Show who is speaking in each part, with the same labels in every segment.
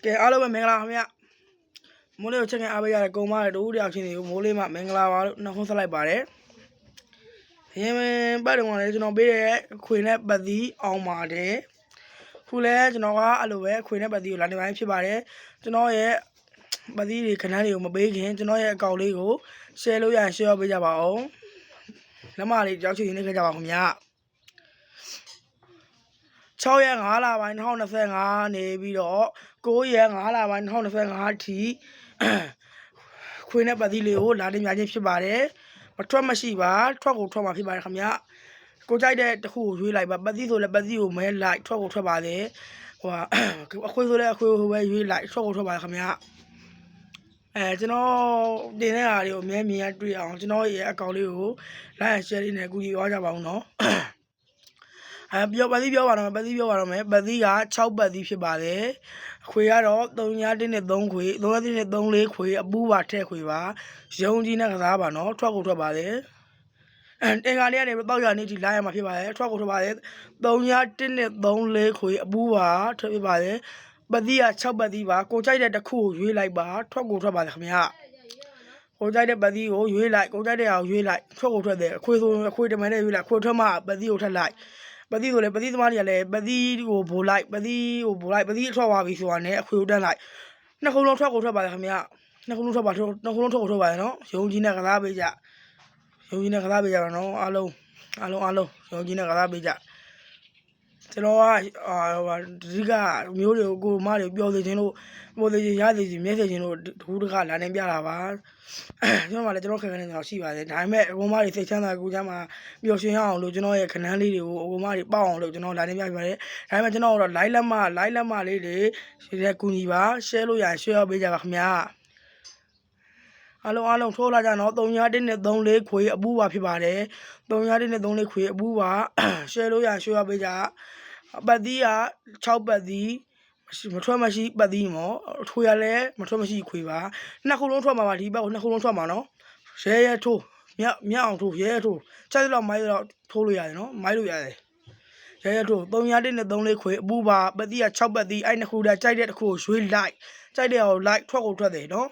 Speaker 1: ကဲအားလုံးပဲမင်္ဂလာပါခင်ဗျမိုးလေးကိုချက်ခင်အားပေးရတဲ့ကုံမတွေတူတယောက်ချင်းတွေကိုမိုးလေးမှမင်္ဂလာပါလို့နှုတ်ဆက်လိုက်ပါတယ်အရင်ပတ်တုန်းကလည်းကျွန်တော်ပေးတဲ့ခွေနဲ့ပတ်သီးအောင်ပါတယ်ခုလည်းကျွန်တော်ကအဲ့လိုပဲခွေနဲ့ပတ်သီးကိုလာနေပိုင်းဖြစ်ပါတယ်ကျွန်တော်ရဲ့ပတ်သီးတွေခဏလေးကိုမပေးခင်ကျွန်တော်ရဲ့အကောင့်လေးကို share လုပ်ရရင် share ပေးကြပါအောင်လက်မလေးကြောက်ချင်နေခဲ့ကြပါခင်ဗျ6ရက်5လပိုင်း2025နေပြီးတော့9ရက်5လပိုင်း2025ထိခွေနဲ့ပတ်သီးလေးကိုလာတင်ပြခြင်းဖြစ်ပါတယ်မထွက်မရှိပါထွက်ကိုထွက်မှာဖြစ်ပါတယ်ခင်ဗျကိုကြိုက်တဲ့တစ်ခုကိုရွေးလိုက်ပါပတ်သီးဆိုလည်းပတ်သီးကိုမဲလိုက်ထွက်ကိုထွက်ပါလေဟိုအခွေဆိုလည်းအခွေကိုပဲရွေးလိုက်ထွက်ကိုထွက်ပါခင်ဗျကျွန်တော်တင်တဲ့အားတွေကိုအမြဲမြင်ရတွေ့အောင်ကျွန်တော်ရဲ့အကောင့်လေးကို like and share လေးနဲ့ကူညီသွားကြပါဦးနော်ပြောပတ်သီးပြောပါတော့ပတ်သီးပြောပါတော့မယ်ပတ်သီးက6ပတ်သီးဖြစ်ပါတယ်ခွေကတော့3နဲ့3ခွေ3နဲ့3 4ခွေအပူပါထည့်ခွေပါရုံကြီးနဲ့ကစားပါနော်ထွက်ကိုထွက်ပါလေတင်္ဂါလေးကနေတောက်ရနေဒီလာရမှာဖြစ်ပါတယ်ထွက်ကိုထွက်ပါလေ3နဲ့3 4ခွေအပူပါထည့်ပြပါလေပတ်သီးက6ပတ်သီးပါကိုကြိုက်တဲ့တစ်ခုကိုရွေးလိုက်ပါထွက်ကိုထွက်ပါလေခင်ဗျာကိုကြိုက်တဲ့ပတ်သီးကိုရွေးလိုက်ကိုကြိုက်တဲ့အောင်ရွေးလိုက်ထွက်ကိုထွက်တယ်အခွေဆိုအခွေတမန်နဲ့ရွေးလိုက်ခွေထွက်မှပတ်သီးကိုထက်လိုက်ပတ်သီးဆိုလည်းပတ်သီးသမားတွေကလည်းပတ်သီးကိုဘိုးလိုက်ပတ်သီးကိုဘိုးလိုက်ပတ်သီးထွက်သွားပြီဆိုတာနဲ့အခွေကိုတက်လိုက်နှစ်ခုလုံးထွက်ကိုထွက်ပါလေခင်ဗျာနှစ်ခုလုံးထွက်ပါနှစ်ခုလုံးထွက်ကိုထွက်ပါလေနော်ရုံကြီးနဲ့ကစားပေးကြရုံကြီးနဲ့ကစားပေးကြပါနော်အားလုံးရုံကြီးနဲ့ကစားပေးကြကျွန်တော်ကအဓိကမျိုးတွေကိုမတွေပြောစေခြင်းလို့ပို့စေခြင်းရစေခြင်းမျက်စေခြင်းလို့ဒူးတကလာနေပြတာပါကျွန်တော်ကလည်းကျွန်တော်ခက်ခဲနေတာရှိပါတယ်ဒါပေမဲ့အကုန်မတွေစိတ်ချမ်းသာကိုကြမှာပျော်ရွှင်ရအောင်လို့ကျွန်တော်ရဲ့ခဏန်းလေးတွေကိုအကုန်မတွေပေါက်အောင်လို့ကျွန်တော်လာနေပြပါတယ်ဒါပေမဲ့ကျွန်တော်ကတော့ live လက်မလေးတွေဒီကူညီပါ share လို့ရရင် share ပေးကြပါခင်ဗျာအားလုံးထိုးလာကြနော်3နဲ့3 4ခွေအပူပါဖြစ်ပါတယ်3နဲ့3 4ခွေအပူပါ share လို့ရရင် share ပေးကြပတ်သီးက6ပတ်သီးမထွက်မရှိပတ်သီးမော်ထွေရလဲမထွက်မရှိခွေပါနှစ်ခုလုံးထွက်မှာပါဒီဘက်ကိုနှစ်ခုလုံးထွက်မှာနော်ရဲထိုးမြအောင်ထိုးရဲထိုးချက်လောက်မိုင်းတော့ထိုးလို့ရတယ်နော်မိုင်းလို့ရတယ်ရဲထိုး3နဲ့3 4ခွေအပူပါပတ်သီးက6ပတ်သီးအဲ့နှစ်ခုတည်းကြိုက်တဲ့တစ်ခုကိုရွေးလိုက်ကြိုက်တဲ့အောင်လိုက်ထွက်ကိုထွက်တယ်နော်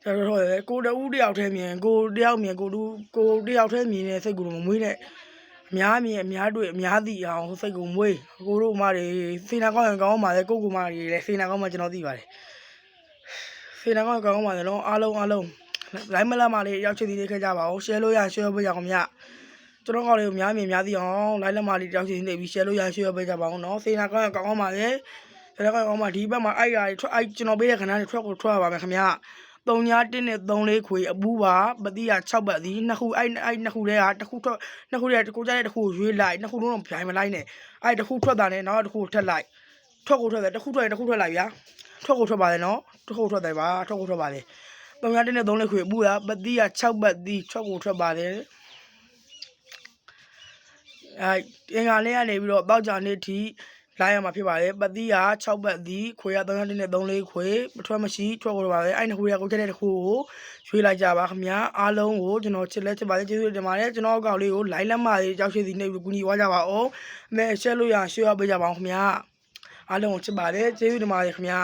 Speaker 1: ကျွန်တော်ကိုတဦးတယောက်တည်းမြင်ကိုတယောက်မြင်ကိုတယောက်တည်းမြင်တဲ့စိတ်ကိုမမွေးနဲ့အများမြင်အများတွေ့အများသိအောင်စိတ်ကိုမွေးကိုတို့မတွေစေနာကောင်းရင်ကောင်းပါလေကိုမတွေလည်းစေနာကောင်းမှကျွန်တော်သိပါတယ်စေနာကောင်းကောင်းပါလေနော်အားလုံး live မလာမလေးရောက်ချင်သေးခဲ့ကြပါဦး share လို့ရ share ပေးကြအောင်ဗျကျွန်တော်ကောင်းလေးကိုများမြင်များသိအောင် live လက်မလေးရောက်ချင်နေပြီး share လို့ရ share ပေးကြပါဦးနော်စေနာကောင်းကောင်းပါလေစေနာကောင်းပါဒီဘက်မှာအဲ့ရာထွက်အဲ့ကျွန်တော်ပေးတဲ့ခဏတွေထွက်ကိုထွက်ပါမယ်ခင်ဗျ3နဲ့3 4ခွေအပူပါပတ်သီးက6ပတ်သီးနှစ်ခုအဲ့နှစ်ခုတည်းကတစ်ခုထွက်နှစ်ခုတည်းကိုကြတဲ့တစ်ခုကိုရွေးလိုက်နှစ်ခုလုံးတော့ပြိုင်မလိုက်နဲ့အဲ့တစ်ခုထွက်တာနဲ့နောက်တစ်ခုထက်လိုက်ထွက်ကိုထွက်တယ်တစ်ခုထွက်ရင်တစ်ခုထွက်လိုက်ဗျာထွက်ကိုထွက်ပါလေနော်တစ်ခုထွက်တယ်ပါထွက်ကိုထွက်ပါလေ3နဲ့3 4ခွေအပူကပတ်သီးက6ပတ်သီးထွက်ကိုထွက်ပါလေအဲ့အင်္ဂါလေးကနေပြီးတော့တောက်ကြနေ့ထိလာရမှာဖြစ်ပါတယ်ပတ်သီးက6ပတ်သီးခွေက3နဲ့3 4ခွေမထွက်မရှိထွက်ကိုပါပဲအဲ့နှစ်ခွေကကိုချက်တဲ့တစ်ခုကိုရွေးလိုက်ကြပါခင်ဗျာအားလုံးကိုကျွန်တော်ချစ်ပါလေကျေးဇူးတင်ပါတယ်ကျွန်တော်အကောက်လေးကို live လက်မလေးကြောက်ရှိစီနေပြီးကူညီသွားကြပါဦးမဲ share လို့ရ share ပေးကြပါဦးခင်ဗျာအားလုံးကိုချစ်ပါတယ်ကျေးဇူးတင်ပါတယ်ခင်ဗျာ